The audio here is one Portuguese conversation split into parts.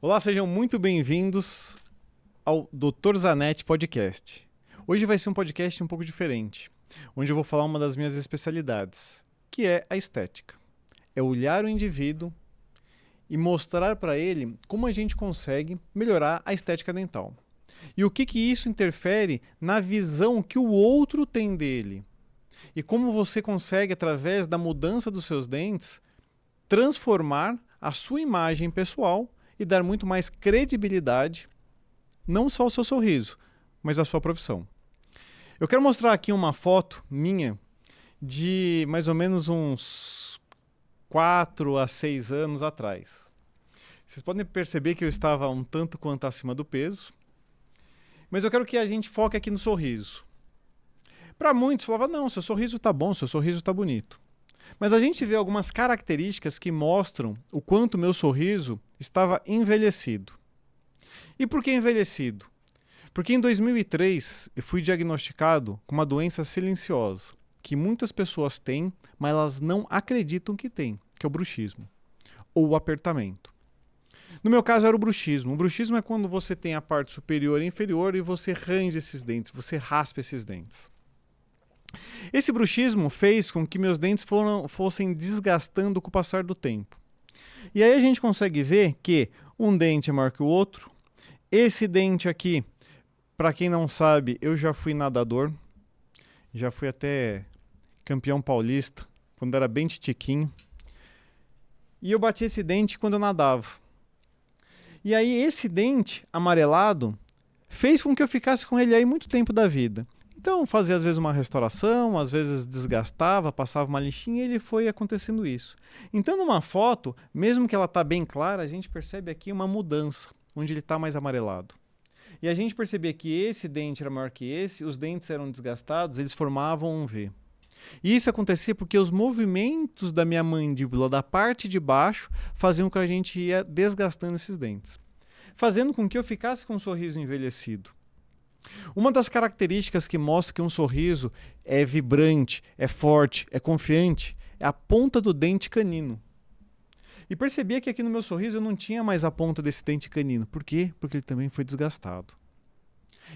Olá, sejam muito bem-vindos ao Dr. Zanetti Podcast. Hoje vai ser um podcast um pouco diferente, onde eu vou falar uma das minhas especialidades, que é a estética. É olhar o indivíduo e mostrar para ele como a gente consegue melhorar a estética dental. E o que isso interfere na visão que o outro tem dele. E como você consegue, através da mudança dos seus dentes, transformar a sua imagem pessoal e dar muito mais credibilidade, não só ao seu sorriso, mas à sua profissão. Eu quero mostrar aqui uma foto minha de mais ou menos uns 4 a 6 anos atrás. Vocês podem perceber que eu estava um tanto quanto acima do peso, mas eu quero que a gente foque aqui no sorriso. Para muitos, falava, não, seu sorriso está bom, seu sorriso está bonito. Mas a gente vê algumas características que mostram o quanto meu sorriso estava envelhecido. E por que envelhecido? Porque em 2003 eu fui diagnosticado com uma doença silenciosa, que muitas pessoas têm, mas elas não acreditam que têm, que é o bruxismo, ou o apertamento. No meu caso era o bruxismo. O bruxismo é quando você tem a parte superior e inferior e você range esses dentes, você raspa esses dentes. Esse bruxismo fez com que meus dentes fossem desgastando com o passar do tempo. E aí a gente consegue ver que um dente é maior que o outro. Esse dente aqui, para quem não sabe, eu já fui nadador. Já fui até campeão paulista, quando era bem titiquinho. E eu bati esse dente quando eu nadava. E aí esse dente amarelado fez com que eu ficasse com ele aí muito tempo da vida. Então fazia às vezes uma restauração, às vezes desgastava, passava uma lixinha e ele foi acontecendo isso. Então numa foto, mesmo que ela está bem clara, a gente percebe aqui uma mudança, onde ele está mais amarelado. E a gente percebia que esse dente era maior que esse, os dentes eram desgastados, eles formavam um V. E isso acontecia porque os movimentos da minha mandíbula, da parte de baixo, faziam com que a gente ia desgastando esses dentes, fazendo com que eu ficasse com um sorriso envelhecido. Uma das características que mostra que um sorriso é vibrante, é forte, é confiante, é a ponta do dente canino. E percebia que aqui no meu sorriso eu não tinha mais a ponta desse dente canino. Por quê? Porque ele também foi desgastado.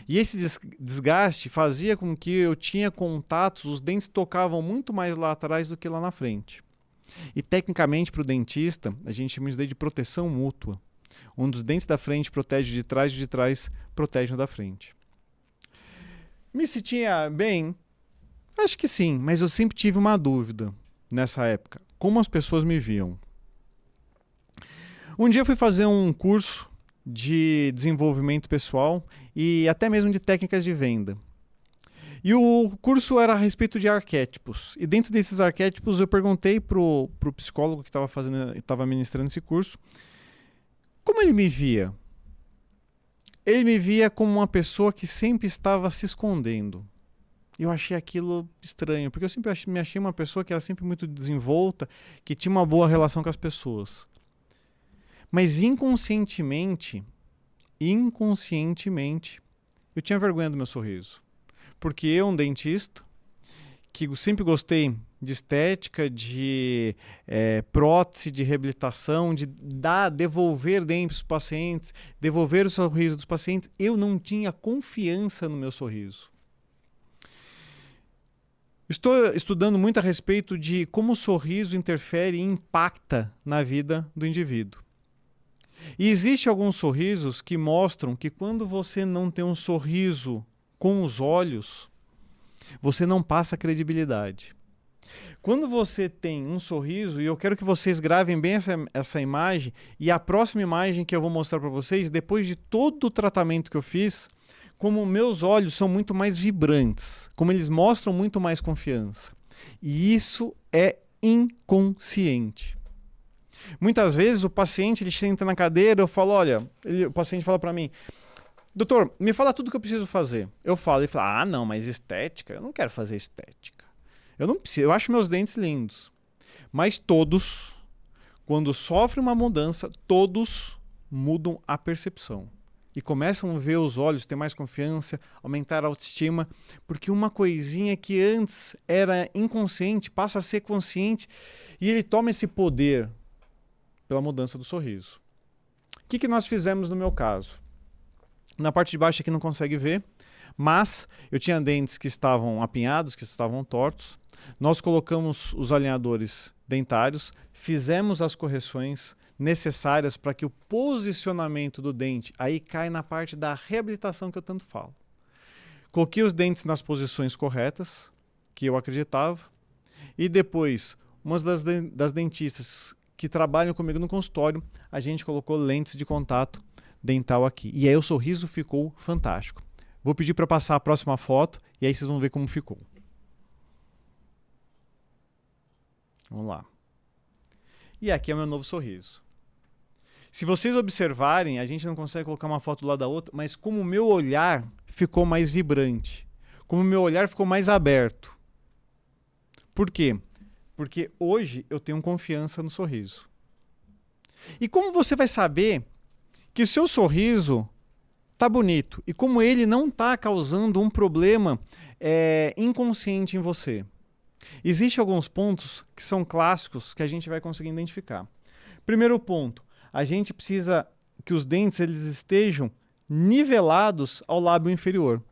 E esse desgaste fazia com que eu tinha contatos, os dentes tocavam muito mais lá atrás do que lá na frente. E tecnicamente para o dentista, a gente chama isso de proteção mútua. Um dos dentes da frente protege de trás e de trás protege o da frente. Me sentia bem? Acho que sim, mas eu sempre tive uma dúvida nessa época. Como as pessoas me viam? Um dia eu fui fazer um curso de desenvolvimento pessoal e até mesmo de técnicas de venda. E o curso era a respeito de arquétipos. E dentro desses arquétipos eu perguntei pro psicólogo que estava ministrando esse curso como ele me via. Ele me via como uma pessoa que sempre estava se escondendo. Eu achei aquilo estranho, porque eu sempre me achei uma pessoa que era sempre muito desenvolta, que tinha uma boa relação com as pessoas. Mas inconscientemente, eu tinha vergonha do meu sorriso. Porque eu, um dentista, que sempre gostei de estética, de prótese, de reabilitação, de devolver dentes para os pacientes, devolver o sorriso dos pacientes, eu não tinha confiança no meu sorriso. Estou estudando muito a respeito de como o sorriso interfere e impacta na vida do indivíduo. E existem alguns sorrisos que mostram que quando você não tem um sorriso com os olhos, você não passa credibilidade. Quando você tem um sorriso, e eu quero que vocês gravem bem essa imagem, e a próxima imagem que eu vou mostrar para vocês, depois de todo o tratamento que eu fiz, como meus olhos são muito mais vibrantes, como eles mostram muito mais confiança. E isso é inconsciente. Muitas vezes o paciente ele senta na cadeira, eu falo, olha, o paciente fala para mim, doutor, me fala tudo que eu preciso fazer. Eu falo, ele fala, não, mas estética? Eu não quero fazer estética. Eu não preciso, eu acho meus dentes lindos. Mas todos, quando sofrem uma mudança, todos mudam a percepção. E começam a ver os olhos, ter mais confiança, aumentar a autoestima, porque uma coisinha que antes era inconsciente passa a ser consciente e ele toma esse poder pela mudança do sorriso. O que nós fizemos no meu caso? Na parte de baixo aqui não consegue ver, mas eu tinha dentes que estavam apinhados, que estavam tortos. Nós colocamos os alinhadores dentários, fizemos as correções necessárias para que o posicionamento do dente aí cai na parte da reabilitação que eu tanto falo. Coloquei os dentes nas posições corretas, que eu acreditava, e depois, uma das dentistas que trabalham comigo no consultório, a gente colocou lentes de contato dental aqui. E aí o sorriso ficou fantástico. Vou pedir para passar a próxima foto e aí vocês vão ver como ficou. Vamos lá. E aqui é o meu novo sorriso. Se vocês observarem, a gente não consegue colocar uma foto do lado da outra, mas como o meu olhar ficou mais vibrante, como o meu olhar ficou mais aberto. Por quê? Porque hoje eu tenho confiança no sorriso. E como você vai saber que o seu sorriso tá bonito e como ele não está causando um problema inconsciente em você? Existem alguns pontos que são clássicos que a gente vai conseguir identificar. Primeiro ponto, a gente precisa que os dentes eles estejam nivelados ao lábio inferior.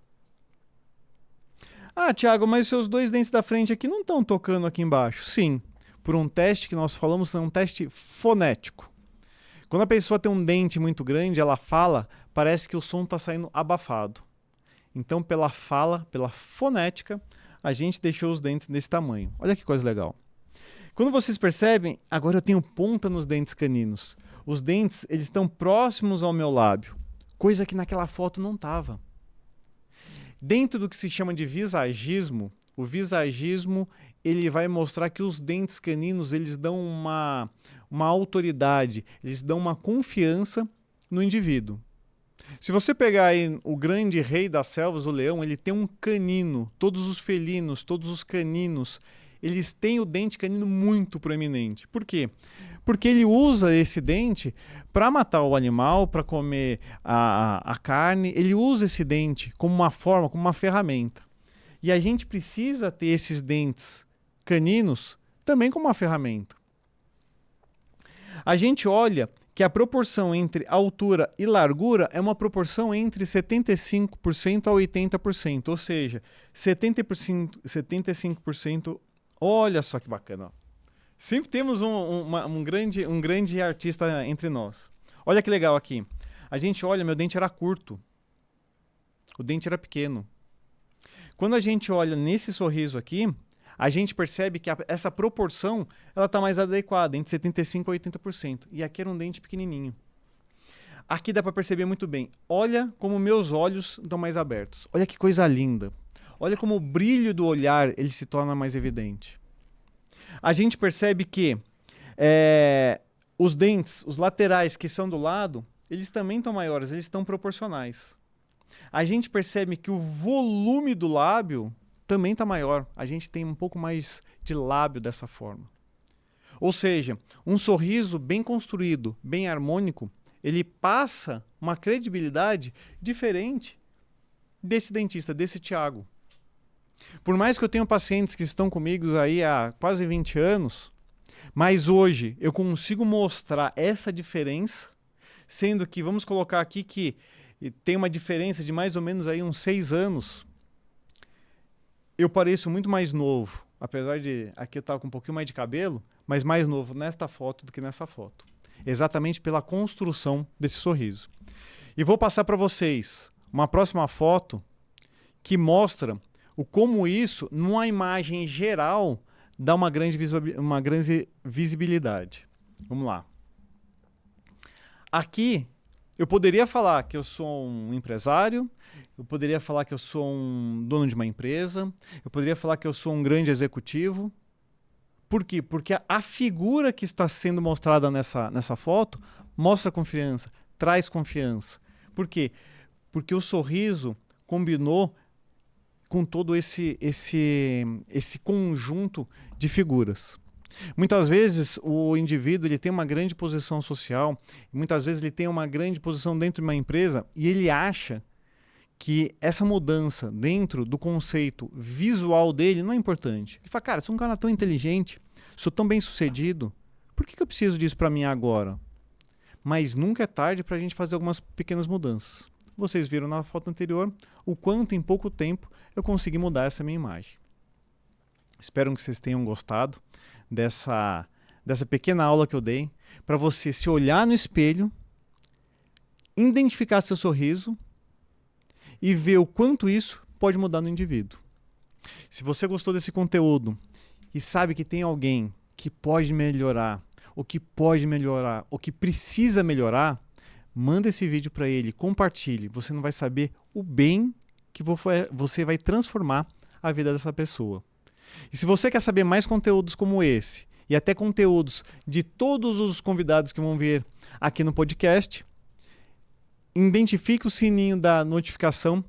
Ah, Thiago, mas os seus dois dentes da frente aqui não estão tocando aqui embaixo. Sim, por um teste que nós falamos, é um teste fonético. Quando a pessoa tem um dente muito grande, ela fala, parece que o som está saindo abafado. Então, pela fala, pela fonética, a gente deixou os dentes desse tamanho. Olha que coisa legal. Quando vocês percebem, agora eu tenho ponta nos dentes caninos. Os dentes eles estão próximos ao meu lábio, coisa que naquela foto não estava. Dentro do que se chama de visagismo, o visagismo ele vai mostrar que os dentes caninos eles dão uma autoridade, eles dão uma confiança no indivíduo. Se você pegar aí o grande rei das selvas, o leão, ele tem um canino. Todos os felinos, todos os caninos, eles têm o dente canino muito proeminente. Por quê? Porque ele usa esse dente para matar o animal, para comer a carne. Ele usa esse dente como uma forma, como uma ferramenta. E a gente precisa ter esses dentes caninos também como uma ferramenta. A gente olha que a proporção entre altura e largura é uma proporção entre 75% a 80%, ou seja, 75%, olha só que bacana. Ó. Sempre temos um grande artista entre nós. Olha que legal aqui. A gente olha, meu dente era curto, o dente era pequeno. Quando a gente olha nesse sorriso aqui, a gente percebe que essa proporção ela está mais adequada, entre 75% a 80%. E aqui era um dente pequenininho. Aqui dá para perceber muito bem. Olha como meus olhos estão mais abertos. Olha que coisa linda. Olha como o brilho do olhar ele se torna mais evidente. A gente percebe que os dentes, os laterais que são do lado, eles também estão maiores, eles estão proporcionais. A gente percebe que o volume do lábio também está maior. A gente tem um pouco mais de lábio dessa forma. Ou seja, um sorriso bem construído, bem harmônico, ele passa uma credibilidade diferente desse dentista, desse Thiago. Por mais que eu tenha pacientes que estão comigo aí há quase 20 anos, mas hoje eu consigo mostrar essa diferença, sendo que, vamos colocar aqui que tem uma diferença de mais ou menos aí uns 6 anos, eu pareço muito mais novo, apesar de aqui eu estar com um pouquinho mais de cabelo, mas mais novo nesta foto do que nessa foto. Exatamente pela construção desse sorriso. E vou passar para vocês uma próxima foto que mostra o como isso, numa imagem geral, dá uma grande visibilidade. Vamos lá. Aqui, eu poderia falar que eu sou um empresário, eu poderia falar que eu sou um dono de uma empresa, eu poderia falar que eu sou um grande executivo. Por quê? Porque a figura que está sendo mostrada nessa foto mostra confiança, traz confiança. Por quê? Porque o sorriso combinou com todo esse conjunto de figuras. Muitas vezes o indivíduo ele tem uma grande posição social, muitas vezes ele tem uma grande posição dentro de uma empresa e ele acha que essa mudança dentro do conceito visual dele não é importante. Ele fala, cara, sou um cara tão inteligente, sou tão bem sucedido, por que eu preciso disso para mim agora? mas nunca é tarde para a gente fazer algumas pequenas mudanças. Vocês viram na foto anterior o quanto em pouco tempo eu consegui mudar essa minha imagem. Espero que vocês tenham gostado dessa pequena aula que eu dei para você se olhar no espelho, identificar seu sorriso e ver o quanto isso pode mudar no indivíduo. Se você gostou desse conteúdo e sabe que tem alguém que pode melhorar, ou que precisa melhorar, manda esse vídeo para ele, compartilhe. Você não vai saber o bem que você vai transformar a vida dessa pessoa. E se você quer saber mais conteúdos como esse, e até conteúdos de todos os convidados que vão vir aqui no podcast, identifique o sininho da notificação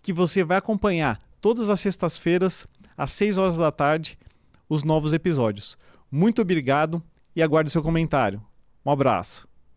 que você vai acompanhar todas as sextas-feiras, às 6 horas da tarde, os novos episódios. Muito obrigado e aguardo seu comentário. Um abraço.